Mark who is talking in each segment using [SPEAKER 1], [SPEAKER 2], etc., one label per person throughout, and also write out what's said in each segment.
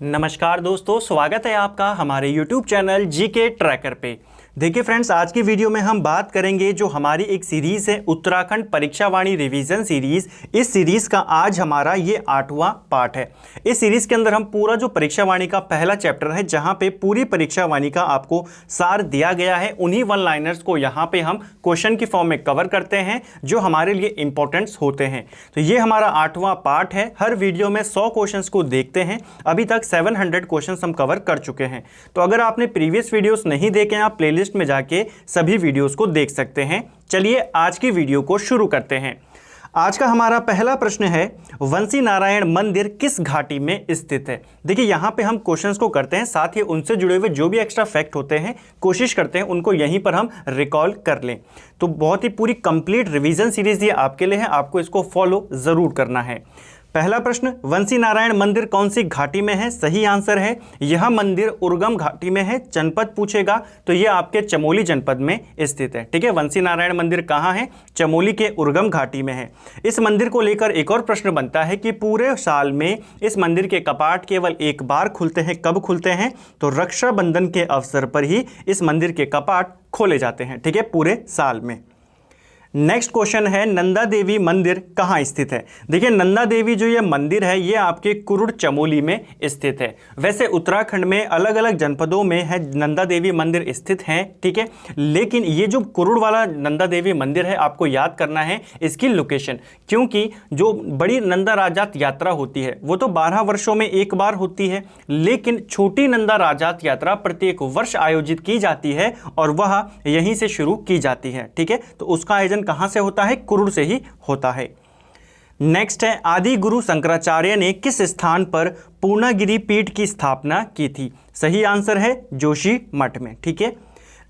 [SPEAKER 1] नमस्कार दोस्तों, स्वागत है आपका हमारे YouTube चैनल जीके ट्रैकर पे। देखिए फ्रेंड्स, आज की वीडियो में हम बात करेंगे जो हमारी एक सीरीज़ है उत्तराखंड परीक्षावाणी रिवीजन सीरीज़। इस सीरीज़ का आज हमारा ये 8वां पार्ट है। इस सीरीज़ के अंदर हम पूरा जो परीक्षावाणी का पहला चैप्टर है, जहां पे पूरी परीक्षावाणी का आपको सार दिया गया है, उन्हीं वन लाइनर्स को यहाँ पे हम क्वेश्चन की फॉर्म में कवर करते हैं जो हमारे लिए इंपॉर्टेंट्स होते हैं। तो ये हमारा 8वां पार्ट है। हर वीडियो में 100 क्वेश्चन को देखते हैं। अभी तक 700 क्वेश्चन हम कवर कर चुके हैं। तो अगर आपने प्रीवियस वीडियोस नहीं देखे हैं, आप प्लेलिस्ट में जाके सभी वीडियोस को देख सकते हैं। चलिए आज की वीडियो को शुरू करते हैं। आज का हमारा पहला प्रश्न है, वंशी नारायण मंदिर किस घाटी में स्थित है। देखिए यहां पे हम क्वेश्चंस को करते हैं, साथ ही उनसे जुड़े हुए जो भी एक्स्ट्रा फैक्ट होते हैं कोशिश करते हैं उनको यहीं पर हम रिकॉल कर लें। तो बहुत ही पूरी कंप्लीट रिवीजन सीरीज ये आपके लिए है, आपको इसको फॉलो जरूर करना है। पहला प्रश्न, वंशी नारायण मंदिर कौन सी घाटी में है। सही आंसर है यह मंदिर उर्गम घाटी में है। जनपद पूछेगा तो यह आपके चमोली जनपद में स्थित है। ठीक है, वंशी नारायण मंदिर कहाँ है, चमोली के उर्गम घाटी में है। इस मंदिर को लेकर एक और प्रश्न बनता है कि पूरे साल में इस मंदिर के कपाट केवल एक बार खुलते हैं। कब खुलते हैं, तो रक्षाबंधन के अवसर पर ही इस मंदिर के कपाट खोले जाते हैं। ठीक है, पूरे साल में। नेक्स्ट क्वेश्चन है, नंदा देवी मंदिर कहाँ स्थित है। देखिए नंदा देवी जो ये मंदिर है ये आपके कुरुड़ चमोली में स्थित है। वैसे उत्तराखंड में अलग अलग जनपदों में है नंदा देवी मंदिर स्थित हैं। ठीक है, लेकिन ये जो कुरुड़ वाला नंदा देवी मंदिर है आपको याद करना है इसकी लोकेशन, क्योंकि जो बड़ी नंदा राजात यात्रा होती है वो तो 12 वर्षों में एक बार होती है, लेकिन छोटी नंदा राजात यात्रा प्रत्येक वर्ष आयोजित की जाती है और वह यहीं से शुरू की जाती है। ठीक है, तो उसका आयोजन कहां से होता है, कुरुड़ से ही होता है। नेक्स्ट है, आदि गुरु शंकराचार्य ने किस स्थान पर पूर्णागिरि पीठ की स्थापना की थी। सही आंसर है जोशी मठ में। ठीक है,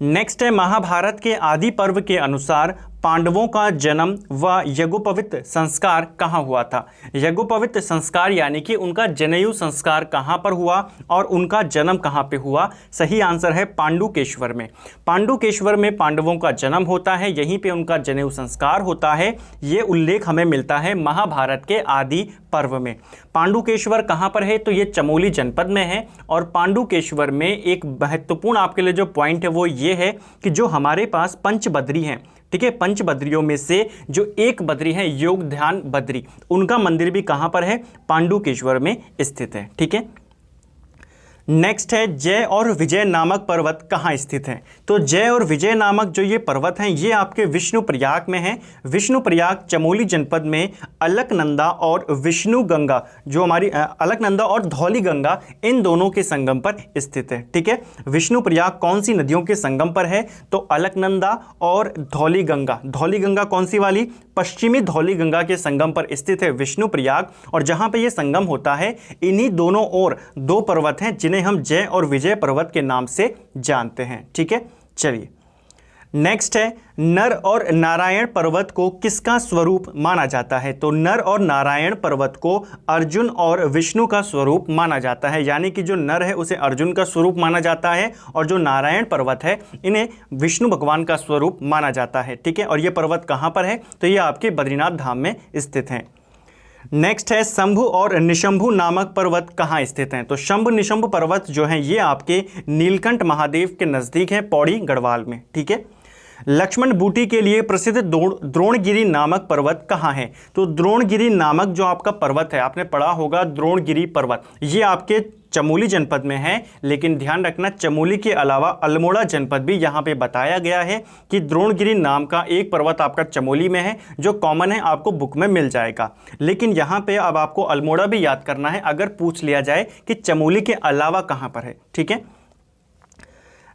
[SPEAKER 1] नेक्स्ट है, महाभारत के आदि पर्व के अनुसार पांडवों का जन्म व यज्ञोपवीत संस्कार कहाँ हुआ था। यज्ञोपवीत संस्कार यानी कि उनका जनेऊ संस्कार कहाँ पर हुआ और उनका जन्म कहाँ पे हुआ। सही आंसर है पांडुकेश्वर में। पांडुकेश्वर में पांडवों का जन्म होता है, यहीं पे उनका जनेऊ संस्कार होता है। ये उल्लेख हमें मिलता है महाभारत के आदि पर्व में। पांडुकेश्वर कहाँ पर है, तो ये चमोली जनपद में है। और पांडुकेश्वर में एक महत्वपूर्ण आपके लिए जो पॉइंट है वो ये है कि जो हमारे पास पंचबद्री हैं, ठीक है, पंच बद्रियों में से जो एक बद्री है योग ध्यान बद्री, उनका मंदिर भी कहां पर है, पांडुकेश्वर में स्थित है। ठीक है, नेक्स्ट है, जय और विजय नामक पर्वत कहाँ स्थित हैं। तो जय और विजय नामक जो ये पर्वत हैं ये आपके विष्णुप्रयाग में हैं। विष्णुप्रयाग चमोली जनपद में अलकनंदा और विष्णु गंगा, जो हमारी अलकनंदा और धौली गंगा, इन दोनों के संगम पर स्थित है। ठीक है, विष्णुप्रयाग कौन सी नदियों के संगम पर है, तो अलकनंदा और धौली गंगा। धौली गंगा कौन सी वाली, पश्चिमी धौली गंगा के संगम पर स्थित है विष्णुप्रयाग। और जहां पे ये संगम होता है इन्हीं दोनों ओर दो पर्वत हैं जिन्हें हम जय और विजय पर्वत के नाम से जानते हैं। ठीक है, चलिए नेक्स्ट है, नर और नारायण पर्वत को किसका स्वरूप माना जाता है। तो नर और नारायण पर्वत को अर्जुन और विष्णु का स्वरूप माना जाता है, यानी कि जो नर है उसे अर्जुन का स्वरूप माना जाता है और जो नारायण पर्वत है इन्हें विष्णु भगवान का स्वरूप माना जाता है। ठीक है, और ये पर्वत कहाँ पर है, तो ये आपके बद्रीनाथ धाम में स्थित हैं। नेक्स्ट है, शंभु और निशंभु नामक पर्वत कहाँ स्थित हैं। तो शंभु निशंभु पर्वत जो हैं ये आपके नीलकंठ महादेव के नज़दीक हैं, पौड़ी गढ़वाल में। ठीक है, लक्ष्मण बूटी के लिए प्रसिद्ध द्रोणगिरी नामक पर्वत कहाँ है। तो द्रोणगिरी नामक जो आपका पर्वत है, आपने पढ़ा होगा द्रोणगिरी पर्वत, ये आपके चमोली जनपद में है। लेकिन ध्यान रखना चमोली के अलावा अल्मोड़ा जनपद भी यहाँ पे बताया गया है कि द्रोणगिरी नाम का एक पर्वत आपका चमोली में है, जो कॉमन है, आपको बुक में मिल जाएगा। लेकिन यहाँ पे अब आपको अल्मोड़ा भी याद करना है अगर पूछ लिया जाए कि चमोली के अलावा कहाँ पर है। ठीक है,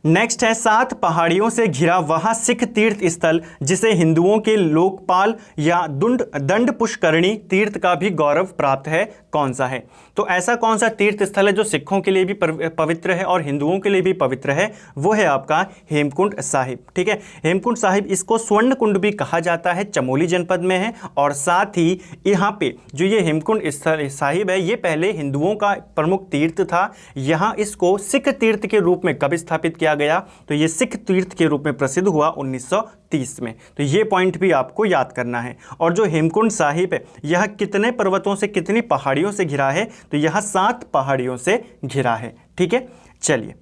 [SPEAKER 1] नेक्स्ट है, 7 पहाड़ियों से घिरा वह सिख तीर्थ स्थल जिसे हिंदुओं के लोकपाल या दंड पुष्करणी तीर्थ का भी गौरव प्राप्त है, कौन सा है। तो ऐसा कौन सा तीर्थ स्थल है जो सिखों के लिए भी पवित्र है और हिंदुओं के लिए भी पवित्र है, वो है आपका हेमकुंड साहिब। ठीक है, हेमकुंड साहिब, इसको स्वर्ण कुंड भी कहा जाता है, चमोली जनपद में है। और साथ ही यहाँ पे जो ये हेमकुंड साहिब है ये पहले हिंदुओं का प्रमुख तीर्थ था। यहाँ इसको सिख तीर्थ के रूप में कब स्थापित किया किया गया, तो ये सिख तीर्थ के रूप में प्रसिद्ध हुआ 1930 में। तो ये पॉइंट भी आपको याद करना है। और जो हेमकुंड साहिब है यह कितने पर्वतों से, कितनी पहाड़ियों से घिरा है, तो यह 7 पहाड़ियों से घिरा है। ठीक है, चलिए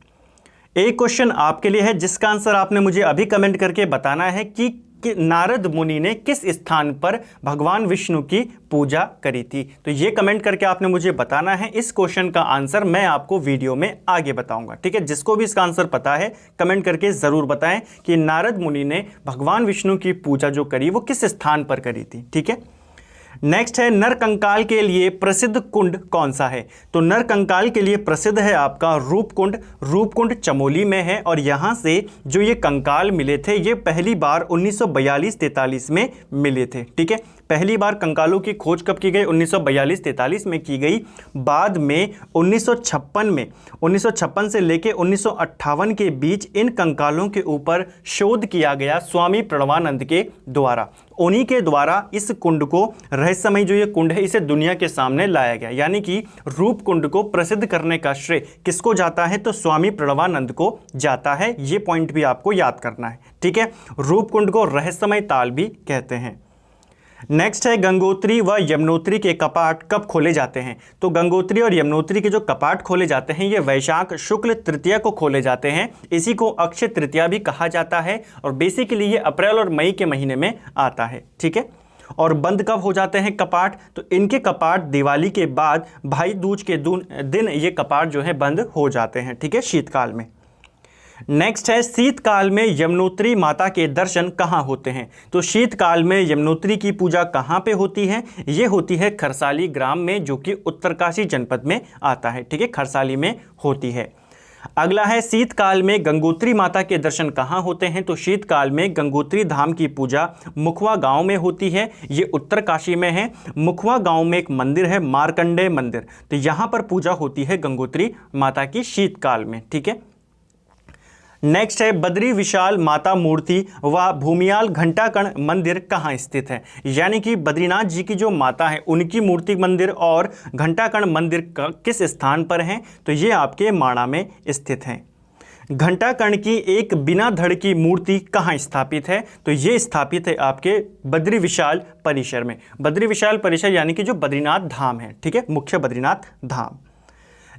[SPEAKER 1] एक क्वेश्चन आपके लिए है जिसका आंसर आपने मुझे अभी कमेंट करके बताना है कि नारद मुनि ने किस स्थान पर भगवान विष्णु की पूजा करी थी। तो ये कमेंट करके आपने मुझे बताना है। इस क्वेश्चन का आंसर मैं आपको वीडियो में आगे बताऊंगा। ठीक है, जिसको भी इसका आंसर पता है कमेंट करके जरूर बताएं कि नारद मुनि ने भगवान विष्णु की पूजा जो करी वो किस स्थान पर करी थी। ठीक है, नेक्स्ट है नरकंकाल के लिए प्रसिद्ध कुंड कौन सा है। तो नरकंकाल के लिए प्रसिद्ध है आपका रूपकुंड। रूपकुंड चमोली में है और यहां से जो ये कंकाल मिले थे ये पहली बार 1942-43 में मिले थे। ठीक है, पहली बार कंकालों की खोज कब की गई, 1942-43 में की गई। बाद में 1956 से लेके 1958 के बीच इन कंकालों के ऊपर शोध किया गया स्वामी प्रणवानंद के द्वारा। उन्हीं के द्वारा इस कुंड को, रहस्यमय जो ये कुंड है, इसे दुनिया के सामने लाया गया। यानी कि रूप कुंड को प्रसिद्ध करने का श्रेय किसको जाता है, तो स्वामी प्रणवानंद को जाता है। ये पॉइंट भी आपको याद करना है। ठीक है, रूप कुंड को रहस्यमय ताल भी कहते हैं। नेक्स्ट है गंगोत्री व यमुनोत्री के कपाट कब खोले जाते हैं। तो गंगोत्री और यमुनोत्री के जो कपाट खोले जाते हैं ये वैशाख शुक्ल तृतीया को खोले जाते हैं। इसी को अक्षय तृतीया भी कहा जाता है और बेसिकली ये अप्रैल और मई के महीने में आता है। ठीक है, और बंद कब हो जाते हैं कपाट, तो इनके कपाट दिवाली के बाद भाई दूज के दिन ये कपाट जो है बंद हो जाते हैं। ठीक है, शीतकाल में। नेक्स्ट है शीतकाल में यमुनोत्री माता के दर्शन कहाँ होते हैं। तो शीतकाल में यमुनोत्री की पूजा कहाँ पे होती है, ये होती है खरसाली ग्राम में, जो कि उत्तरकाशी जनपद में आता है। ठीक है, खरसाली में होती है। अगला है शीतकाल में गंगोत्री माता के दर्शन कहाँ होते हैं। तो शीतकाल में गंगोत्री धाम की पूजा मुखवा गांव में होती है। ये उत्तरकाशी में है। मुखवा गांव में एक मंदिर है मार्कंडेय मंदिर, तो यहाँ पर पूजा होती है गंगोत्री माता की शीतकाल में। ठीक है, नेक्स्ट है बद्री विशाल माता मूर्ति व भूमियाल घंटाकर्ण मंदिर कहाँ स्थित है। यानी कि बद्रीनाथ जी की जो माता है उनकी मूर्ति मंदिर और घंटाकर्ण मंदिर किस स्थान पर हैं, तो ये आपके माणा में स्थित हैं। घंटाकर्ण की एक बिना धड़ की मूर्ति कहाँ स्थापित है, तो ये स्थापित है आपके बद्री विशाल परिसर में। बद्री विशाल परिसर यानी कि जो बद्रीनाथ धाम है। ठीक है, मुख्य बद्रीनाथ धाम।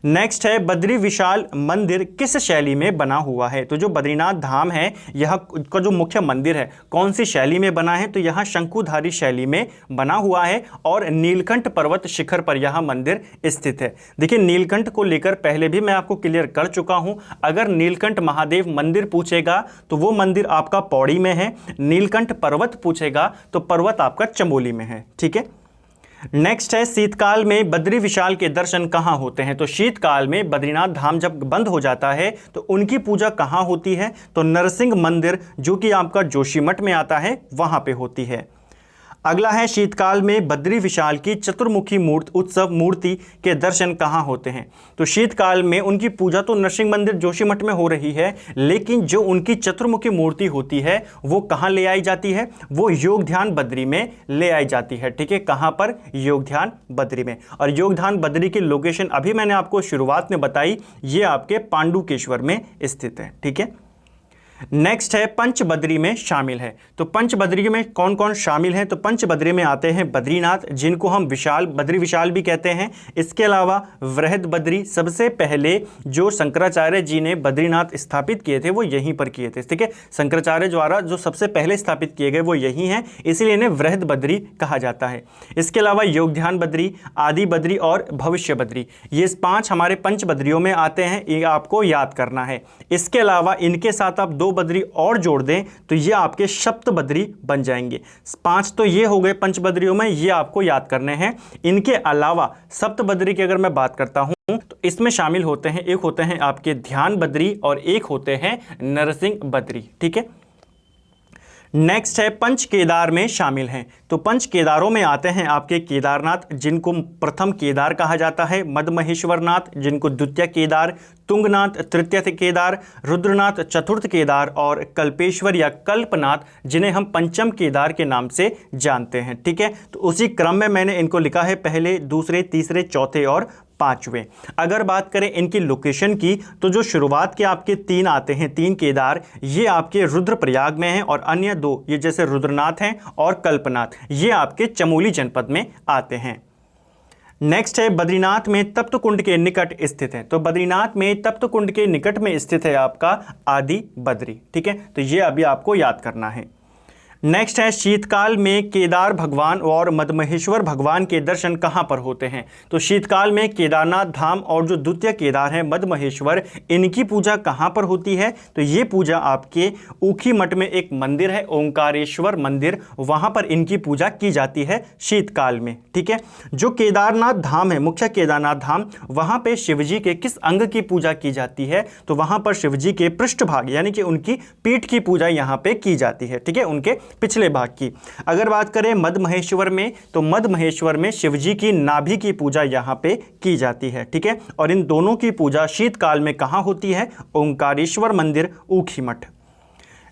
[SPEAKER 1] नेक्स्ट है बद्री विशाल मंदिर किस शैली में बना हुआ है। तो जो बद्रीनाथ धाम है यह का जो मुख्य मंदिर है कौन सी शैली में बना है, तो यह शंकुधारी शैली में बना हुआ है और नीलकंठ पर्वत शिखर पर यह मंदिर स्थित है। देखिए नीलकंठ को लेकर पहले भी मैं आपको क्लियर कर चुका हूं। अगर नीलकंठ महादेव मंदिर पूछेगा तो वो मंदिर आपका पौड़ी में है। नीलकंठ पर्वत पूछेगा तो पर्वत आपका चमोली में है। ठीक है, नेक्स्ट है शीतकाल में बद्री विशाल के दर्शन कहाँ होते हैं। तो शीतकाल में बद्रीनाथ धाम जब बंद हो जाता है तो उनकी पूजा कहाँ होती है, तो नरसिंह मंदिर जो कि आपका जोशीमठ में आता है वहाँ पे होती है। अगला है शीतकाल में बद्री विशाल की चतुर्मुखी मूर्ति के दर्शन कहाँ होते हैं। तो शीतकाल में उनकी पूजा तो नरसिंह मंदिर जोशीमठ में हो रही है, लेकिन जो उनकी चतुर्मुखी मूर्ति होती है वो कहाँ ले आई जाती है, वो योग ध्यान बद्री में ले आई जाती है। ठीक है, कहाँ पर, योग ध्यान बद्री में। और योग ध्यान बद्री की लोकेशन अभी मैंने आपको शुरुआत में बताई, ये आपके पांडुकेश्वर में स्थित है। ठीक है, नेक्स्ट है पंचबद्री में शामिल है। तो पंचबद्री में कौन कौन शामिल हैं, तो पंचबद्री में आते हैं बद्रीनाथ जिनको हम विशाल बद्री विशाल भी कहते हैं। इसके अलावा वृहद बद्री, सबसे पहले जो शंकराचार्य जी ने बद्रीनाथ स्थापित किए थे वो यहीं पर किए थे। ठीक है, शंकराचार्य द्वारा जो सबसे पहले स्थापित किए गए वो यहीं हैं, इसलिए इन्हें वृहद बद्री कहा जाता है। इसके अलावा योगध्यान बद्री, आदि बद्री और भविष्य बद्री, ये 5 हमारे पंचबद्रियों में आते हैं, ये आपको याद करना है। इसके अलावा इनके साथ आप 2 बद्री और जोड़ दें तो ये आपके सप्त बद्री बन जाएंगे। 5 तो ये हो गए पंचबद्रियों में, ये आपको याद करने हैं। इनके अलावा सप्त बद्री की अगर मैं बात करता हूं तो इसमें शामिल होते हैं, एक होते हैं आपके ध्यान बद्री और एक होते हैं नरसिंह बद्री। ठीक है, नेक्स्ट है पंच केदार में शामिल हैं। तो पंच केदारों में आते हैं आपके केदारनाथ जिनको प्रथम केदार कहा जाता है, मदमहेश्वरनाथ जिनको द्वितीय केदार, तुंगनाथ तृतीय केदार, रुद्रनाथ चतुर्थ केदार और कल्पेश्वर या कल्पनाथ जिन्हें हम पंचम केदार के नाम से जानते हैं। ठीक है, तो उसी क्रम में मैंने इनको लिखा है, पहले, दूसरे, तीसरे, चौथे और पांचवें। अगर बात करें इनकी लोकेशन की तो जो शुरुआत के आपके 3 आते हैं, 3 केदार, ये आपके रुद्रप्रयाग में हैं और अन्य 2 ये जैसे रुद्रनाथ हैं और कल्पनाथ, ये आपके चमोली जनपद में आते हैं। नेक्स्ट है बद्रीनाथ में तप्त कुंड के निकट स्थित है। तो बद्रीनाथ में तप्त कुंड के निकट में स्थित है आपका आदि बद्री। ठीक है, तो ये अभी आपको याद करना है। नेक्स्ट है शीतकाल में केदार भगवान और मदमहेश्वर भगवान के दर्शन कहाँ पर होते हैं। तो शीतकाल में केदारनाथ धाम और जो द्वितीय केदार है मदमहेश्वर, इनकी पूजा कहाँ पर होती है। तो ये पूजा आपके ऊखी मठ में एक मंदिर है ओंकारेश्वर मंदिर, वहाँ पर इनकी पूजा की जाती है शीतकाल में। ठीक है, जो केदारनाथ धाम है, मुख्य केदारनाथ धाम, वहाँ पर शिवजी के किस अंग की पूजा की जाती है। तो वहाँ पर शिवजी के पृष्ठभाग यानी कि उनकी पीठ की पूजा यहाँ पे की जाती है। ठीक है, उनके पिछले भाग की। अगर बात करें मदमहेश्वर में, तो मदमहेश्वर में शिवजी की नाभि की पूजा यहाँ पे की जाती है। ठीक है, और इन दोनों की पूजा शीतकाल में कहाँ होती है, ओंकारेश्वर मंदिर ऊखी मठ।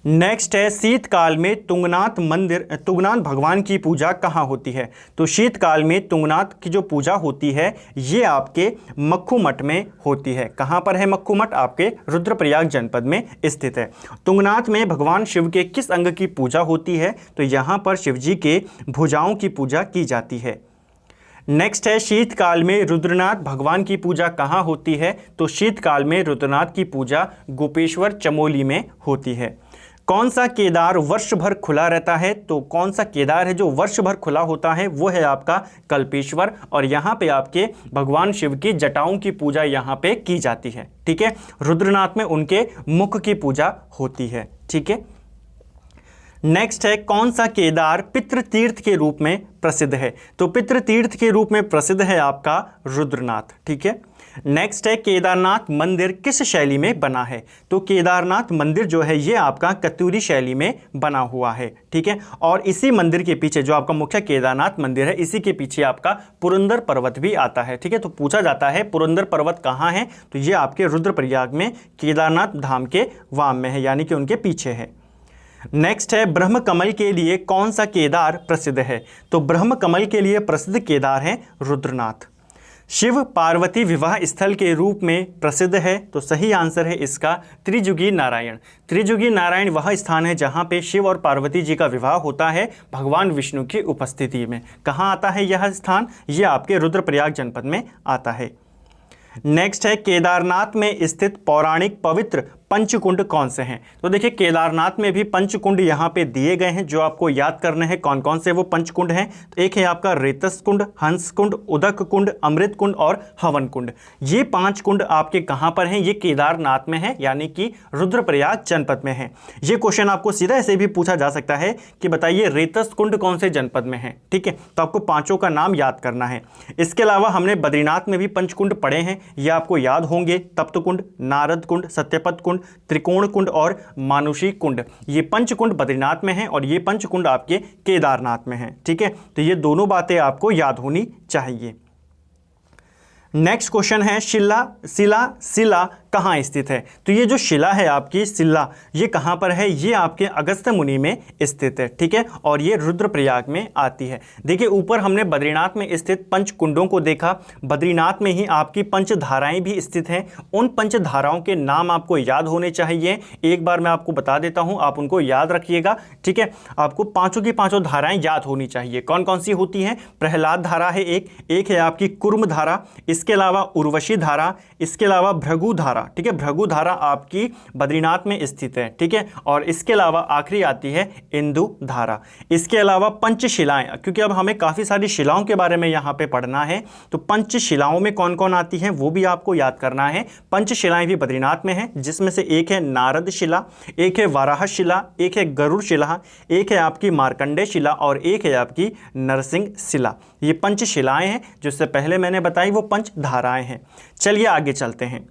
[SPEAKER 1] नेक्स्ट है शीतकाल में तुंगनाथ मंदिर, तुंगनाथ भगवान की पूजा कहाँ होती है। तो शीतकाल में तुंगनाथ की जो पूजा होती है ये आपके मक्खू मठ में होती है। कहाँ पर है मक्खू मठ, आपके रुद्रप्रयाग जनपद में स्थित है। तुंगनाथ में भगवान शिव के किस अंग की पूजा होती है। तो यहाँ पर शिवजी के भुजाओं की पूजा की जाती है। नेक्स्ट है शीतकाल में रुद्रनाथ भगवान की पूजा कहाँ होती है। तो शीतकाल में रुद्रनाथ की पूजा गोपेश्वर चमोली में होती है। कौन सा केदार वर्ष भर खुला रहता है। तो कौन सा केदार है जो वर्ष भर खुला होता है, वो है आपका कल्पेश्वर, और यहाँ पे आपके भगवान शिव की जटाओं की पूजा यहाँ पे की जाती है। ठीक है, रुद्रनाथ में उनके मुख की पूजा होती है। ठीक है, नेक्स्ट है कौन सा केदार पितृतीर्थ के रूप में प्रसिद्ध है। तो पितृतीर्थ के रूप में प्रसिद्ध है आपका रुद्रनाथ। ठीक है, नेक्स्ट है केदारनाथ मंदिर किस शैली में बना है। तो केदारनाथ मंदिर जो है ये आपका कत्यूरी शैली में बना हुआ है। ठीक है, और इसी मंदिर के पीछे जो आपका मुख्य केदारनाथ मंदिर है, इसी के पीछे आपका पुरंदर पर्वत भी आता है। ठीक है, तो पूछा जाता है पुरंदर पर्वत कहाँ है। तो ये आपके रुद्रप्रयाग में केदारनाथ धाम के वाम में है, यानी कि उनके पीछे है। नेक्स्ट है ब्रह्म कमल के लिए कौन सा केदार प्रसिद्ध है। तो ब्रह्म कमल के लिए प्रसिद्ध केदार है रुद्रनाथ। शिव पार्वती विवाह स्थल के रूप में प्रसिद्ध है। तो सही आंसर है इसका त्रिजुगी नारायण। त्रिजुगी नारायण वह स्थान है जहाँ पे शिव और पार्वती जी का विवाह होता है भगवान विष्णु की उपस्थिति में। कहाँ आता है यह स्थान, ये आपके रुद्रप्रयाग जनपद में आता है। नेक्स्ट है केदारनाथ में स्थित पौराणिक पवित्र पंचकुंड कौन से हैं। तो देखिए केदारनाथ में भी पंचकुंड यहाँ पे दिए गए हैं, जो आपको याद करने हैं कौन कौन से वो पंचकुंड हैं। तो एक है आपका रेतस कुंड, हंस कुंड, उदक कुंड, अमृत कुंड और हवन कुंड। ये 5 कुंड आपके कहाँ पर हैं, ये केदारनाथ में है, यानी कि रुद्रप्रयाग जनपद में है। ये क्वेश्चन आपको सीधा ऐसे भी पूछा जा सकता है कि बताइए रेतस कुंड कौन से जनपद में है। ठीक है, तो आपको 5 का नाम याद करना है। इसके अलावा हमने बद्रीनाथ में भी पंचकुंड पढ़े हैं, ये आपको याद होंगे। तप्त कुंड, नारद कुंड, सत्यपत कुंड, त्रिकोण कुंड और मानुषी कुंड। ये पंचकुंड बद्रीनाथ में हैं और ये पंचकुंड आपके केदारनाथ में हैं। ठीक है, तो ये दोनों बातें आपको याद होनी चाहिए। नेक्स्ट क्वेश्चन है शिला कहाँ स्थित है। तो ये जो शिला है आपकी शिला, ये कहाँ पर है, ये आपके अगस्त्य मुनि में स्थित है। ठीक है, और ये रुद्रप्रयाग में आती है। देखिए ऊपर हमने बद्रीनाथ में स्थित पंचकुंडों को देखा, बद्रीनाथ में ही आपकी पंचधाराएं भी स्थित हैं। उन पंचधाराओं के नाम आपको याद होने चाहिए। एक बार मैं आपको बता देता हूँ, आप उनको याद रखिएगा। ठीक है, आपको 5 की 5 धाराएं याद होनी चाहिए। कौन कौन सी होती हैं, प्रहलाद धारा है एक है आपकी कुर्म धारा, इसके अलावा उर्वशी धारा, इसके अलावा भृगु धारा। ठीक है, भृगु धारा आपकी बद्रीनाथ में स्थित है। ठीक है, और इसके अलावा आखिरी आती है इंदु धारा। इसके अलावा पंचशिलाएं, क्योंकि अब हमें काफी सारी शिलाओं के बारे में यहाँ पे पढ़ना है, तो पंचशिलाओं में कौन कौन आती हैं वो भी आपको याद करना है। पंचशिलाएं भी बद्रीनाथ में है, जिसमें से एक है नारद शिला, एक है वाराह शिला, एक है गरुड़ शिला, एक है आपकी मार्कंडेय शिला और एक है आपकी नरसिंह शिला। ये पंचशिलाएं हैं, जिससे पहले मैंने बताई वो पंचधाराएं हैं। चलिए आगे चलते हैं।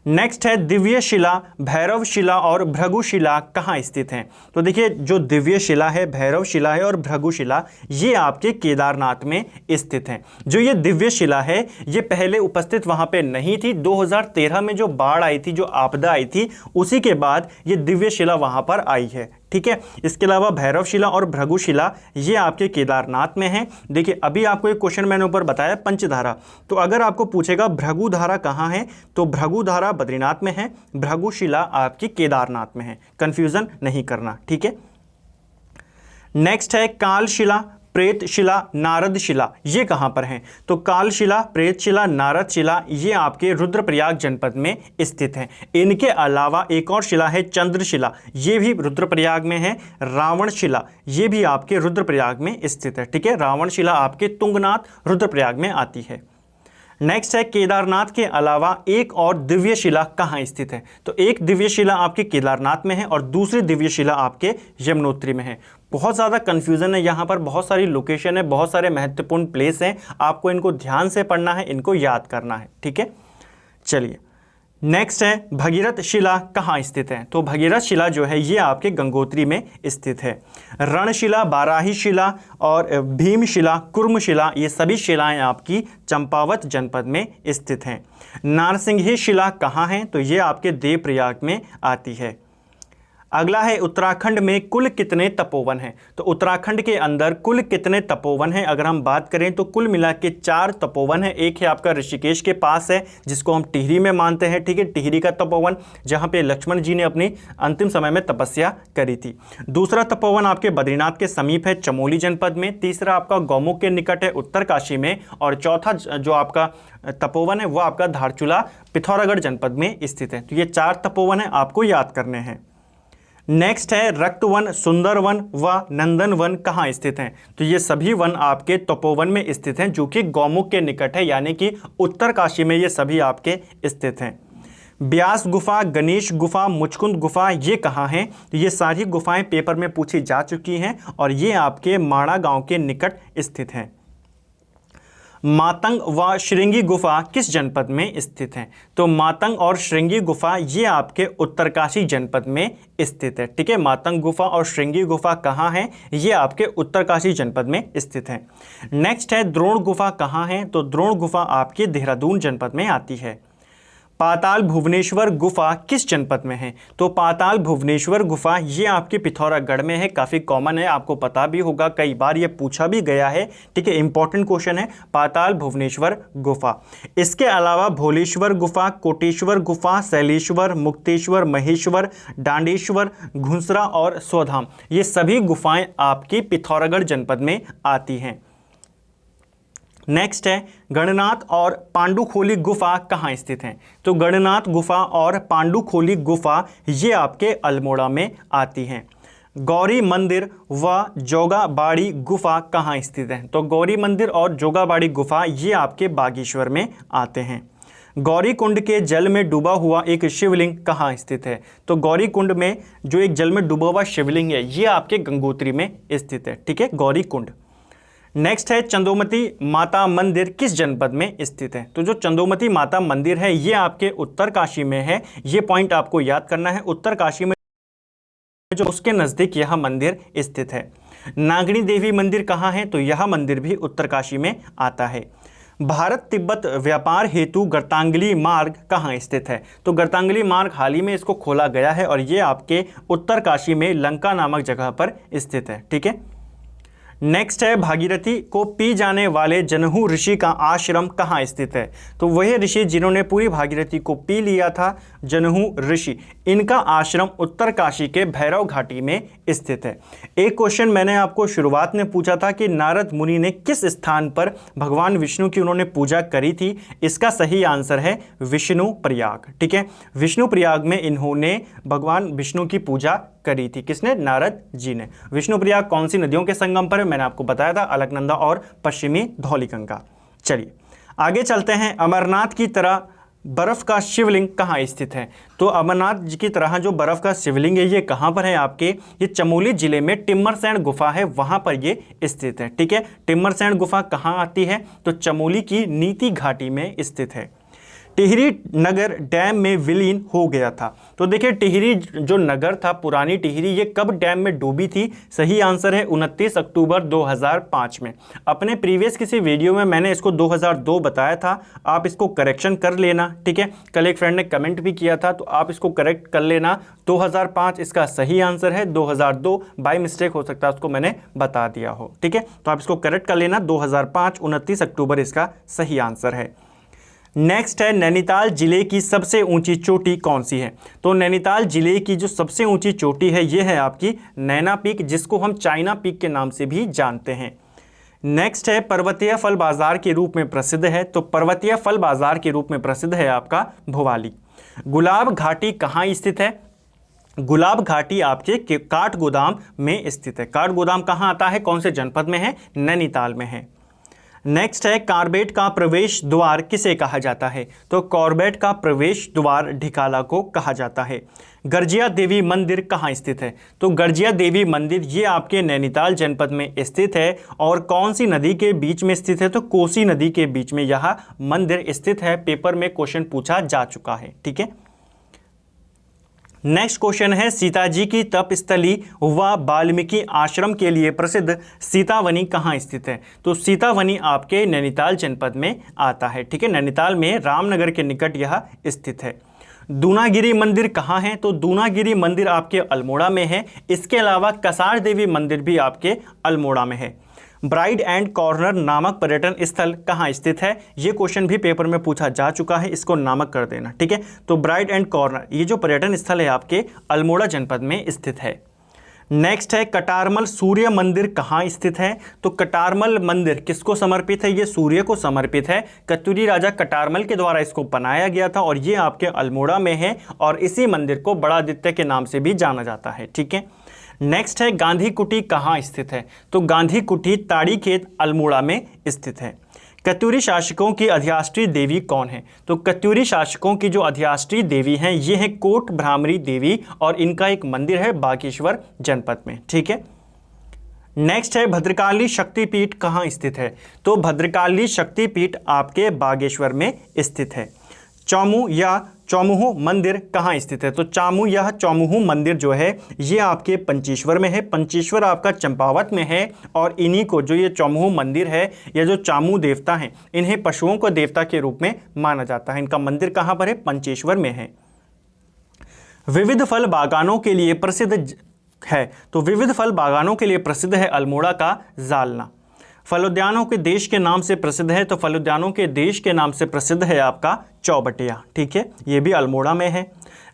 [SPEAKER 1] नेक्स्ट है दिव्य शिला, भैरव शिला और भृगु शिला कहाँ स्थित हैं। तो देखिए जो दिव्य शिला है, भैरव शिला है और भृगु शिला, ये आपके केदारनाथ में स्थित हैं। जो ये दिव्य शिला है ये पहले उपस्थित वहाँ पे नहीं थी। 2013 में जो बाढ़ आई थी, जो आपदा आई थी, उसी के बाद ये दिव्य शिला वहाँ पर आई है। ठीक है। इसके अलावा भैरवशिला और भृगुशिला ये आपके केदारनाथ में है। देखिए अभी आपको एक क्वेश्चन मैंने ऊपर बताया पंचधारा, तो अगर आपको पूछेगा भृगुधारा कहाँ है तो भृगुधारा बद्रीनाथ में है, भृगुशिला आपकी केदारनाथ में है, कंफ्यूजन नहीं करना, ठीक है। नेक्स्ट है कालशिला, प्रेतशिला, नारदशिला, ये कहाँ पर हैं तो कालशिला, प्रेतशिला, नारदशिला ये आपके रुद्रप्रयाग जनपद में स्थित हैं। इनके अलावा एक और शिला है चंद्रशिला, ये भी रुद्रप्रयाग में है। रावणशिला ये भी आपके रुद्रप्रयाग में स्थित है, ठीक है। रावणशिला आपके तुंगनाथ रुद्रप्रयाग में आती है। नेक्स्ट है केदारनाथ के अलावा एक और दिव्य शिला कहाँ स्थित है तो एक दिव्य शिला आपके केदारनाथ में है और दूसरी दिव्य शिला आपके यमुनोत्री में है। बहुत ज़्यादा कन्फ्यूज़न है यहाँ पर, बहुत सारी लोकेशन है, बहुत सारे महत्वपूर्ण प्लेस हैं, आपको इनको ध्यान से पढ़ना है, इनको याद करना है, ठीक है। चलिए नेक्स्ट है भगीरथ शिला कहाँ स्थित है तो भगीरथ शिला जो है ये आपके गंगोत्री में स्थित है। रणशिला, बाराही शिला और भीमशिला, कुर्मशिला ये सभी शिलाएं आपकी चंपावत जनपद में स्थित हैं। नारसिंही शिला कहाँ है तो ये आपके देवप्रयाग में आती है। अगला है उत्तराखंड में कुल कितने तपोवन हैं तो उत्तराखंड के अंदर कुल कितने तपोवन हैं अगर हम बात करें तो कुल मिला के 4 तपोवन है। एक है आपका ऋषिकेश के पास है जिसको हम टिहरी में मानते हैं, ठीक है, टिहरी का तपोवन जहां पे लक्ष्मण जी ने अपनी अंतिम समय में तपस्या करी थी। दूसरा तपोवन आपके बद्रीनाथ के समीप है चमोली जनपद में। तीसरा आपका गौमुख के निकट है उत्तरकाशी में और चौथा जो आपका तपोवन है वो आपका धारचूला पिथौरागढ़ जनपद में स्थित है। तो ये 4 तपोवन है, आपको याद करने हैं। नेक्स्ट है रक्तवन, सुंदरवन व नंदनवन कहाँ स्थित हैं तो ये सभी वन आपके तपोवन में स्थित हैं जो कि गौमुख के निकट है, यानी कि उत्तरकाशी में ये सभी आपके स्थित हैं। ब्यास गुफा, गणेश गुफा, मुचकुंद गुफा ये कहाँ हैं तो ये सारी गुफाएं पेपर में पूछी जा चुकी हैं और ये आपके माणा गांव के निकट स्थित हैं। मातंग व श्रृंगी गुफा किस जनपद में स्थित हैं तो मातंग और श्रृंगी गुफा ये आपके उत्तरकाशी जनपद में स्थित है, ठीक है। मातंग गुफा और श्रृंगी गुफा कहाँ हैं ये आपके उत्तरकाशी जनपद में स्थित हैं। नेक्स्ट है द्रोण गुफा कहाँ है तो द्रोण गुफा आपके देहरादून जनपद में आती है। पाताल भुवनेश्वर गुफा किस जनपद में है तो पाताल भुवनेश्वर गुफा ये आपके पिथौरागढ़ में है। काफ़ी कॉमन है, आपको पता भी होगा, कई बार ये पूछा भी गया है, ठीक है, इंपॉर्टेंट क्वेश्चन है पाताल भुवनेश्वर गुफा। इसके अलावा भोलेश्वर गुफा, कोटेश्वर गुफा, शैलेश्वर, मुक्तेश्वर, महेश्वर, डांडेश्वर, घुंसरा और स्वधाम ये सभी गुफाएं आपकी पिथौरागढ़ जनपद में आती हैं। नेक्स्ट है गणनाथ और पांडुखोली गुफा कहाँ स्थित हैं तो गणनाथ गुफा और पांडुखोली गुफा ये आपके अल्मोड़ा में आती हैं। गौरी मंदिर व जोगाबाड़ी गुफा कहाँ स्थित हैं तो गौरी मंदिर और जोगाबाड़ी गुफा ये आपके बागेश्वर में आते हैं। गौरी कुंड के जल में डूबा हुआ एक शिवलिंग कहाँ स्थित है तो गौरी कुंड में जो एक जल में डूबा हुआ शिवलिंग है ये आपके गंगोत्री में स्थित है, ठीक है, गौरी कुंड। नेक्स्ट है चंदोमती माता मंदिर किस जनपद में स्थित है तो जो चंदोमती माता मंदिर है ये आपके उत्तरकाशी में है। ये पॉइंट आपको याद करना है, उत्तरकाशी में जो उसके नज़दीक यह मंदिर स्थित है। नागनी देवी मंदिर कहाँ है तो यह मंदिर भी उत्तरकाशी में आता है। भारत तिब्बत व्यापार हेतु गर्तांगली मार्ग कहाँ स्थित है तो गर्तांगली मार्ग हाल ही में इसको खोला गया है और ये आपके उत्तरकाशी में लंका नामक जगह पर स्थित है, ठीक है। नेक्स्ट है भागीरथी को पी जाने वाले जनहू ऋषि का आश्रम कहाँ स्थित है तो वही ऋषि जिन्होंने पूरी भागीरथी को पी लिया था, जनहू ऋषि, इनका आश्रम उत्तरकाशी के भैरव घाटी में स्थित है। एक क्वेश्चन मैंने आपको शुरुआत में पूछा था कि नारद मुनि ने किस स्थान पर भगवान विष्णु की उन्होंने पूजा करी थी, इसका सही आंसर है विष्णु प्रयाग, ठीक है। विष्णु प्रयाग में इन्होंने भगवान विष्णु की पूजा करी थी, किसने, नारद जी ने। विष्णु प्रयाग कौन सी नदियों के संगम पर है मैंने आपको बताया था, अलकनंदा और पश्चिमी धौलीगंगा। चलिए आगे चलते हैं। अमरनाथ की तरह बर्फ का शिवलिंग कहाँ स्थित है तो अमरनाथ जी की तरह जो बर्फ का शिवलिंग है ये कहाँ पर है आपके, ये चमोली जिले में टिम्मरसैंण गुफा है वहाँ पर ये स्थित है, ठीक है। टिम्मरसैंण गुफा कहाँ आती है तो चमोली की नीति घाटी में स्थित है। टिहरी नगर डैम में विलीन हो गया था। तो देखिए टिहरी जो नगर था, पुरानी टिहरी, ये कब डैम में डूबी थी? सही आंसर है 29 अक्टूबर 2005 में। अपने प्रीवियस किसी वीडियो में मैंने इसको 2002 बताया था, आप इसको करेक्शन कर लेना, ठीक है। कल एक फ्रेंड ने कमेंट भी किया था, तो आप इसको करेक्ट कर लेना। 2005 इसका सही आंसर है, 2002 बाय मिस्टेक हो सकता है उसको मैंने बता दिया हो, ठीक है। तो आप इसको करेक्ट कर लेना, 2005 29 अक्टूबर इसका सही आंसर है। नेक्स्ट है नैनीताल जिले की सबसे ऊंची चोटी कौन सी है? तो नैनीताल जिले की जो सबसे ऊंची चोटी है ये है आपकी नैना पीक, जिसको हम चाइना पीक के नाम से भी जानते हैं। नेक्स्ट है पर्वतीय फल बाजार के रूप में प्रसिद्ध है। तो पर्वतीय फल बाजार के रूप में प्रसिद्ध है आपका भोवाली। गुलाब घाटी कहाँ स्थित है? गुलाब घाटी आपके काठगोदाम में स्थित है। काठगोदाम कहाँ आता है, कौन से जनपद में है? नैनीताल में है। नेक्स्ट है कॉर्बेट का प्रवेश द्वार किसे कहा जाता है? तो कॉर्बेट का प्रवेश द्वार ढिकाला को कहा जाता है। गर्जिया देवी मंदिर कहाँ स्थित है? तो गर्जिया देवी मंदिर ये आपके नैनीताल जनपद में स्थित है। और कौन सी नदी के बीच में स्थित है? तो कोसी नदी के बीच में यह मंदिर स्थित है। पेपर में क्वेश्चन पूछा जा चुका है, ठीक है। नेक्स्ट क्वेश्चन है सीता जी की तपस्थली व वाल्मीकि आश्रम के लिए प्रसिद्ध सीतावनी कहाँ स्थित है? तो सीतावनी आपके नैनीताल जनपद में आता है, ठीक है। नैनीताल में रामनगर के निकट यह स्थित है। दूनागिरी मंदिर कहाँ है? तो दूनागिरी मंदिर आपके अल्मोड़ा में है। इसके अलावा कसार देवी मंदिर भी आपके अल्मोड़ा में है। ब्राइड एंड कॉर्नर नामक पर्यटन स्थल कहाँ स्थित है? ये क्वेश्चन भी पेपर में पूछा जा चुका है, इसको नामक कर देना, ठीक है। तो ब्राइड एंड कॉर्नर ये जो पर्यटन स्थल है आपके अल्मोड़ा जनपद में स्थित है। नेक्स्ट है कटारमल सूर्य मंदिर कहाँ स्थित है? तो कटारमल मंदिर किसको समर्पित है? ये सूर्य को समर्पित है। कत्यूरी राजा कटारमल के द्वारा इसको बनाया गया था और ये आपके अल्मोड़ा में है। और इसी मंदिर को बड़ादित्य के नाम से भी जाना जाता है, ठीक है। नेक्स्ट है गांधी कुटी कहाँ स्थित है? तो गांधी कुटी ताड़ीखेत अल्मोड़ा में स्थित है। कत्यूरी शासकों की अधिष्ठात्री देवी कौन है? तो कत्यूरी शासकों की जो अधिष्ठात्री देवी हैं ये है कोट भ्रामरी देवी और इनका एक मंदिर है बागेश्वर जनपद में, ठीक है। नेक्स्ट है भद्रकाली शक्तिपीठ कहाँ स्थित है? तो भद्रकाली शक्तिपीठ आपके बागेश्वर में स्थित है। चौमू या चौमुहू मंदिर कहाँ स्थित है? तो चामू या चौमुहू मंदिर जो है ये आपके पंचेश्वर में है। पंचेश्वर आपका चंपावत में है। और इन्हीं को जो ये चौमुहू मंदिर है, ये जो चामू देवता हैं, इन्हें पशुओं को देवता के रूप में माना जाता है। इनका मंदिर कहाँ पर है? पंचेश्वर में है। विविध फल बागानों के लिए प्रसिद्ध है। तो विविध फल बागानों के लिए प्रसिद्ध है अल्मोड़ा का जालना। फलोद्यानों के देश के नाम से प्रसिद्ध है। तो फलोद्यानों के देश के नाम से प्रसिद्ध है आपका चौबटिया, ठीक है। ये भी अल्मोड़ा में है।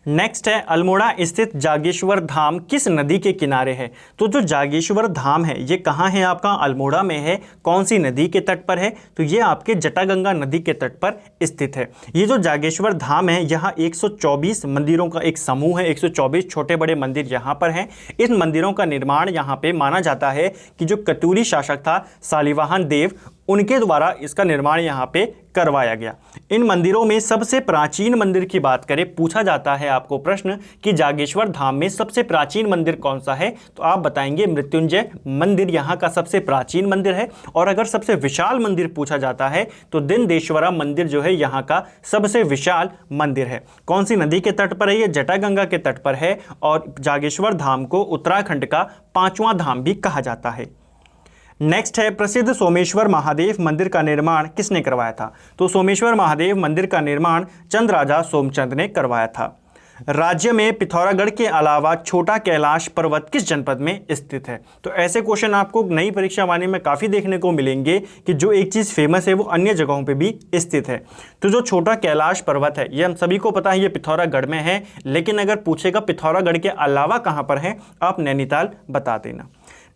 [SPEAKER 1] नेक्स्ट है अल्मोड़ा स्थित जागेश्वर धाम किस नदी के किनारे है? तो जो जागेश्वर धाम है ये कहाँ है? आपका अल्मोड़ा में है। कौन सी नदी के तट पर है? तो ये आपके जटागंगा नदी के तट पर स्थित है। ये जो जागेश्वर धाम है यहाँ 124 मंदिरों का एक समूह है। 124 छोटे बड़े मंदिर यहाँ पर हैं। इन मंदिरों का निर्माण यहाँ पे माना जाता है कि जो कत्यूरी शासक था शालिवाहन देव, उनके द्वारा इसका निर्माण यहाँ पे करवाया गया। इन मंदिरों में सबसे प्राचीन मंदिर की बात करें, पूछा जाता है आपको प्रश्न कि जागेश्वर धाम में सबसे प्राचीन मंदिर कौन सा है? तो आप बताएंगे मृत्युंजय मंदिर यहाँ का सबसे प्राचीन मंदिर है। और अगर सबसे विशाल मंदिर पूछा जाता है तो दिनदेश्वरा मंदिर जो है यहाँ का सबसे विशाल मंदिर है। कौन सी नदी के तट पर है? ये जटागंगा के तट पर है। और जागेश्वर धाम को उत्तराखंड का 5वां धाम भी कहा जाता है। नेक्स्ट है प्रसिद्ध सोमेश्वर महादेव मंदिर का निर्माण किसने करवाया था? तो सोमेश्वर महादेव मंदिर का निर्माण चंद राजा सोमचंद ने करवाया था। राज्य में पिथौरागढ़ के अलावा छोटा कैलाश पर्वत किस जनपद में स्थित है? तो ऐसे क्वेश्चन आपको नई परीक्षा वाणी में काफ़ी देखने को मिलेंगे कि जो एक चीज़ फेमस है वो अन्य जगहों पे भी स्थित है। तो जो छोटा कैलाश पर्वत है ये हम सभी को पता है ये पिथौरागढ़ में है। लेकिन अगर पूछेगा पिथौरागढ़ के अलावा कहाँ पर है, आप नैनीताल बता देना।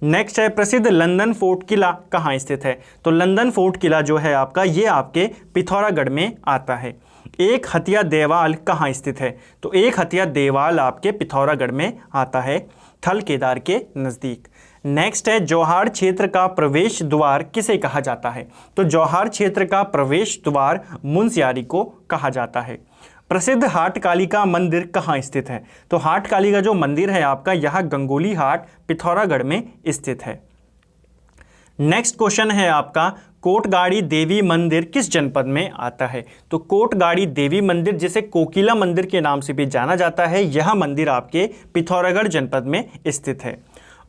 [SPEAKER 1] नेक्स्ट है प्रसिद्ध लंदन फोर्ट किला कहाँ स्थित है? तो लंदन फोर्ट किला जो है आपका ये आपके पिथौरागढ़ में आता है। एक हथिया देवाल कहाँ स्थित है? तो एक हथिया देवाल आपके पिथौरागढ़ में आता है, थल केदार के नज़दीक। नेक्स्ट है जौहार क्षेत्र का प्रवेश द्वार किसे कहा जाता है? तो जौहार क्षेत्र का प्रवेश द्वार मुंशियारी को कहा जाता है। प्रसिद्ध हाटकालिका मंदिर कहाँ स्थित है? तो हाटकालिका जो मंदिर है आपका यह गंगोली हाट पिथौरागढ़ में स्थित है। नेक्स्ट क्वेश्चन है आपका कोटगाड़ी देवी मंदिर किस जनपद में आता है? तो कोटगाड़ी देवी मंदिर, जिसे कोकिला मंदिर के नाम से भी जाना जाता है, यह मंदिर आपके पिथौरागढ़ जनपद में स्थित है।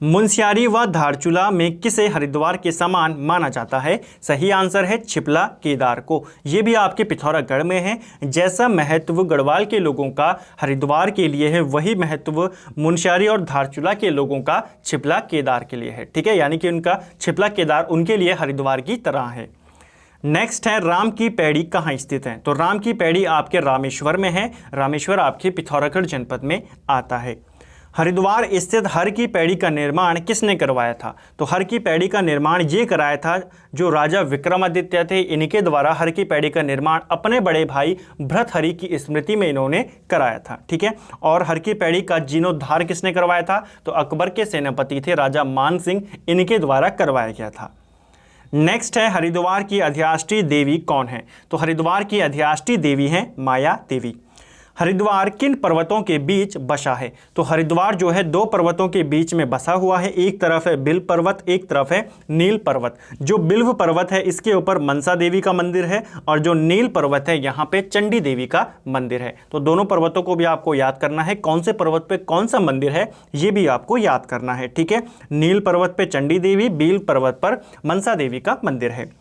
[SPEAKER 1] मुनस्यारी व धारचूला में किसे हरिद्वार के समान माना जाता है? सही आंसर है छिपला केदार को। ये भी आपके पिथौरागढ़ में है। जैसा महत्व गढ़वाल के लोगों का हरिद्वार के लिए है, वही महत्व मुनस्यारी और धारचूला के लोगों का छिपला केदार के लिए है। ठीक है, यानी कि उनका छिपला केदार उनके लिए हरिद्वार की तरह है। नेक्स्ट है, राम की पैड़ी कहाँ स्थित है? तो राम की पैड़ी आपके रामेश्वर में है। रामेश्वर आपके पिथौरागढ़ जनपद में आता है। हरिद्वार स्थित हर की पैड़ी का निर्माण किसने करवाया था? तो हर की पैड़ी का निर्माण ये कराया था जो राजा विक्रमादित्य थे, इनके द्वारा हर की पैड़ी का निर्माण अपने बड़े भाई भृतहरि की स्मृति में इन्होंने कराया था। ठीक है, और हर की पैड़ी का जीर्णोद्धार किसने करवाया था? तो अकबर के सेनापति थे राजा मान सिंह, इनके द्वारा करवाया गया था। नेक्स्ट है, हरिद्वार की अधिष्ठात्री देवी कौन है? तो हरिद्वार की अधिष्ठात्री देवी है माया देवी। हरिद्वार किन पर्वतों के बीच बसा है? तो हरिद्वार जो है दो पर्वतों के बीच में बसा हुआ है। एक तरफ है बिल्व पर्वत, एक तरफ है नील पर्वत। जो बिल्व पर्वत है इसके ऊपर मनसा देवी का मंदिर है, और जो नील पर्वत है यहाँ पे चंडी देवी का मंदिर है। तो दोनों पर्वतों को भी आपको याद करना है, कौन से पर्वत पे कौन सा मंदिर है ये भी आपको याद करना है। ठीक है, नील पर्वत पे चंडी देवी, बिल्व पर्वत पर मनसा देवी का मंदिर है।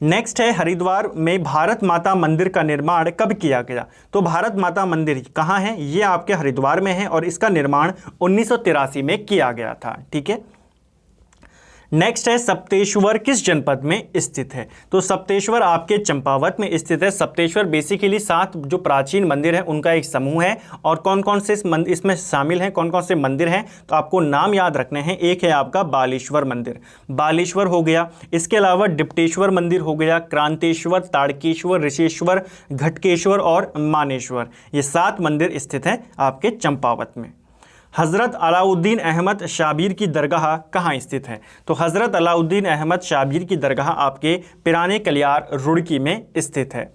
[SPEAKER 1] नेक्स्ट है, हरिद्वार में भारत माता मंदिर का निर्माण कब किया गया? तो भारत माता मंदिर कहाँ है? ये आपके हरिद्वार में है, और इसका निर्माण 1983 में किया गया था। ठीक है। नेक्स्ट है, सप्तेश्वर किस जनपद में स्थित है? तो सप्तेश्वर आपके चंपावत में स्थित है। सप्तेश्वर बेसिकली 7 जो प्राचीन मंदिर है उनका एक समूह है, और कौन कौन से इसमें शामिल हैं, कौन कौन से मंदिर हैं, तो आपको नाम याद रखने हैं। एक है आपका बालेश्वर मंदिर, बालेश्वर हो गया। इसके अलावा डिप्टेश्वर मंदिर हो गया, क्रांतेश्वर, ताड़केश्वर, ऋषेश्वर, घटकेश्वर और मानेश्वर। ये 7 मंदिर स्थित हैं आपके चंपावत में। हज़रत अलाउद्दीन अहमद शाबिर की दरगाह कहाँ स्थित है? तो हज़रत अलाउद्दीन अहमद शाबिर की दरगाह आपके पिराने कलियार रुड़की में स्थित है।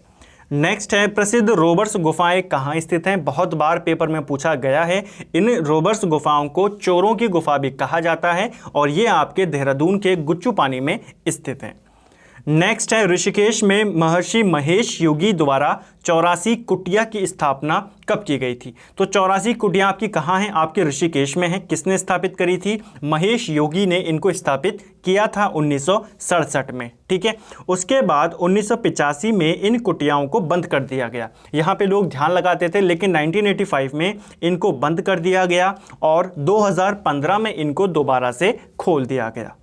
[SPEAKER 1] नेक्स्ट है, प्रसिद्ध रोबर्स गुफाएं कहाँ स्थित हैं? बहुत बार पेपर में पूछा गया है। इन रोबर्स गुफाओं को चोरों की गुफा भी कहा जाता है, और ये आपके देहरादून के गुच्चू पानी में स्थित हैं। नेक्स्ट है, ऋषिकेश में महर्षि महेश योगी द्वारा 84 कुटिया की स्थापना कब की गई थी? तो 84 कुटिया आपकी कहाँ हैं? आपके ऋषिकेश में है। किसने स्थापित करी थी? महेश योगी ने इनको स्थापित किया था 1967 में। ठीक है, उसके बाद 1985 में इन कुटियाओं को बंद कर दिया गया। यहाँ पे लोग ध्यान लगाते थे, लेकिन 1985 में इनको बंद कर दिया गया, और 2015 में इनको दोबारा से खोल दिया गया।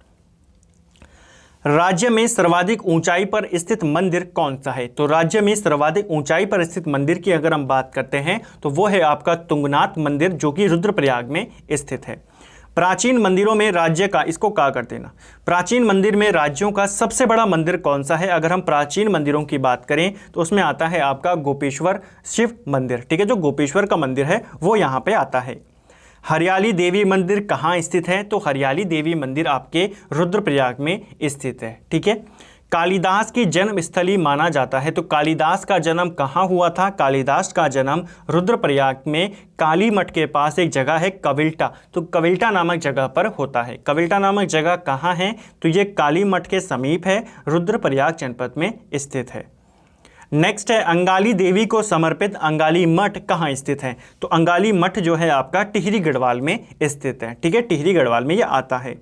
[SPEAKER 1] राज्य में सर्वाधिक ऊंचाई पर स्थित मंदिर कौन सा है? तो राज्य में सर्वाधिक ऊंचाई पर स्थित मंदिर की अगर हम बात करते हैं तो वो है आपका तुंगनाथ मंदिर, जो कि रुद्रप्रयाग में स्थित है। प्राचीन मंदिरों में राज्य का, इसको क्या करते ना, प्राचीन मंदिर में राज्यों का सबसे बड़ा मंदिर कौन सा है? अगर हम प्राचीन मंदिरों की बात करें तो उसमें आता है आपका गोपेश्वर शिव मंदिर। ठीक है, जो गोपेश्वर का मंदिर है वो यहाँ पे आता है। हरियाली देवी मंदिर कहाँ स्थित है? तो हरियाली देवी मंदिर आपके रुद्रप्रयाग में स्थित है। ठीक है, कालिदास की जन्मस्थली माना जाता है। तो कालिदास का जन्म कहाँ हुआ था? कालिदास का जन्म रुद्रप्रयाग में काली मठ के पास एक जगह है कविल्टा, तो कविल्टा नामक जगह पर होता है। कविल्टा नामक जगह कहाँ है? तो ये काली मठ के समीप है, रुद्रप्रयाग जनपद में स्थित है। नेक्स्ट है, अंगाली देवी को समर्पित अंगाली मठ कहाँ स्थित है? तो अंगाली मठ जो है आपका टिहरी गढ़वाल में स्थित है। ठीक है, टिहरी गढ़वाल में ये आता है।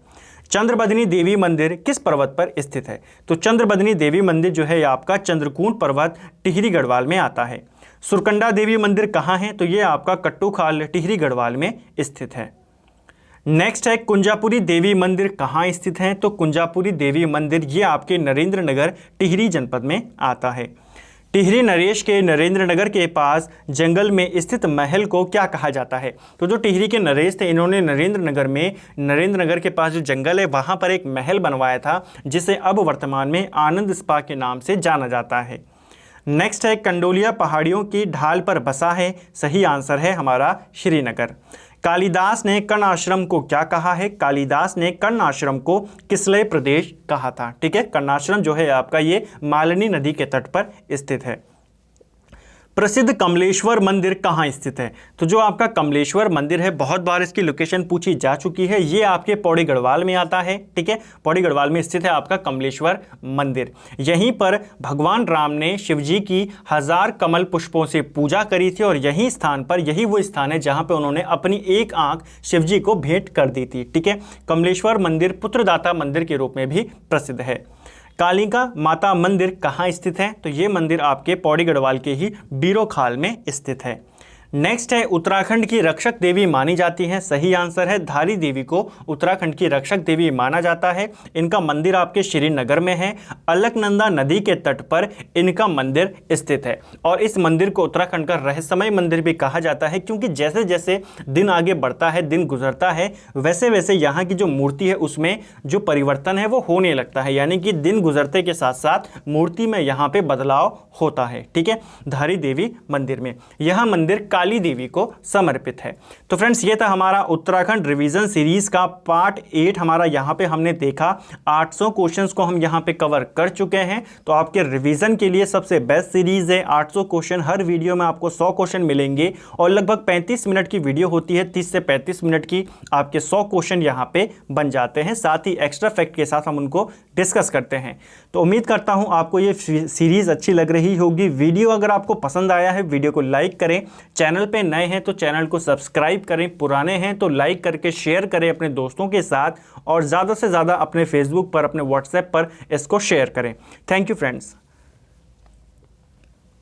[SPEAKER 1] चंद्रबदनी देवी मंदिर किस पर्वत पर स्थित है? तो चंद्रबदनी देवी मंदिर जो है आपका चंद्रकूट पर्वत टिहरी गढ़वाल में आता है। सुरकंडा देवी मंदिर कहाँ है? तो ये आपका कट्टूखाल टिहरी गढ़वाल में स्थित है। नेक्स्ट है, कुंजापुरी देवी मंदिर कहाँ स्थित है? तो कुंजापुरी देवी मंदिर ये आपके नरेंद्र नगर टिहरी जनपद में आता है। टिहरी नरेश के नरेंद्र नगर के पास जंगल में स्थित महल को क्या कहा जाता है? तो जो टिहरी के नरेश थे, इन्होंने नरेंद्र नगर में, नरेंद्र नगर के पास जो जंगल है वहाँ पर एक महल बनवाया था, जिसे अब वर्तमान में आनंद स्पा के नाम से जाना जाता है। नेक्स्ट है, कंडोलिया पहाड़ियों की ढाल पर बसा है। सही आंसर है हमारा श्रीनगर। कालिदास ने कर्ण आश्रम को क्या कहा है? कालिदास ने कर्ण आश्रम को किसलय प्रदेश कहा था। ठीक है, कर्ण आश्रम जो है आपका ये मालिनी नदी के तट पर स्थित है। प्रसिद्ध कमलेश्वर मंदिर कहाँ स्थित है? तो जो आपका कमलेश्वर मंदिर है, बहुत बार इसकी लोकेशन पूछी जा चुकी है। ये आपके पौड़ी गढ़वाल में आता है, ठीक है। पौड़ी गढ़वाल में स्थित है आपका कमलेश्वर मंदिर। यहीं पर भगवान राम ने शिव जी की 1000 कमल पुष्पों से पूजा करी थी और यही स्थान पर, यही वो स्थान है जहां पे उन्होंने अपनी एक आंख शिव जी को भेंट कर दी थी, ठीक है। कमलेश्वर मंदिर पुत्रदाता मंदिर के रूप में भी प्रसिद्ध है। कालिका माता मंदिर कहाँ स्थित है? तो ये मंदिर आपके पौड़ी गढ़वाल के ही बीरोखाल में स्थित है। नेक्स्ट है, उत्तराखंड की रक्षक देवी मानी जाती हैं। सही आंसर है, धारी देवी को उत्तराखंड की रक्षक देवी माना जाता है। इनका मंदिर आपके श्रीनगर में है। अलकनंदा नदी के तट पर इनका मंदिर स्थित है और इस मंदिर को उत्तराखंड का रहस्यमय मंदिर भी कहा जाता है, क्योंकि जैसे जैसे दिन आगे बढ़ता है, दिन गुजरता है, वैसे वैसे यहाँ की जो मूर्ति है उसमें जो परिवर्तन है वो होने लगता है, यानी कि दिन गुजरते के साथ साथ मूर्ति में यहाँ पे बदलाव होता है, ठीक है। धारी देवी मंदिर में यह मंदिर काली देवी को समर्पित है। तो फ्रेंड्स, ये था हमारा उत्तराखंड रिवीजन सीरीज का पार्ट 8। हमारा यहाँ पे हमने देखा 800 क्वेश्चंस को हम यहाँ पे कवर कर चुके हैं। तो आपके रिवीजन के लिए सबसे बेस्ट सीरीज है। 800 क्वेश्चन, हर वीडियो में आपको 100 क्वेश्चन मिलेंगे और लगभग 35 मिनट की वीडियो होती है। 30 से 35 मिनट की आपके 100 क्वेश्चन यहाँ पे बन जाते हैं। साथ ही एक्स्ट्रा फैक्ट के साथ हम उनको डिस्कस करते हैं। तो उम्मीद करता हूँ आपको ये सीरीज अच्छी लग रही होगी। वीडियो अगर आपको पसंद आया है, वीडियो को लाइक करें। चैनल पे नए हैं तो चैनल को सब्सक्राइब करें। पुराने हैं तो लाइक करके शेयर करें अपने दोस्तों के साथ और ज़्यादा से ज़्यादा अपने फेसबुक पर, अपने व्हाट्सएप पर इसको शेयर करें। Thank you friends.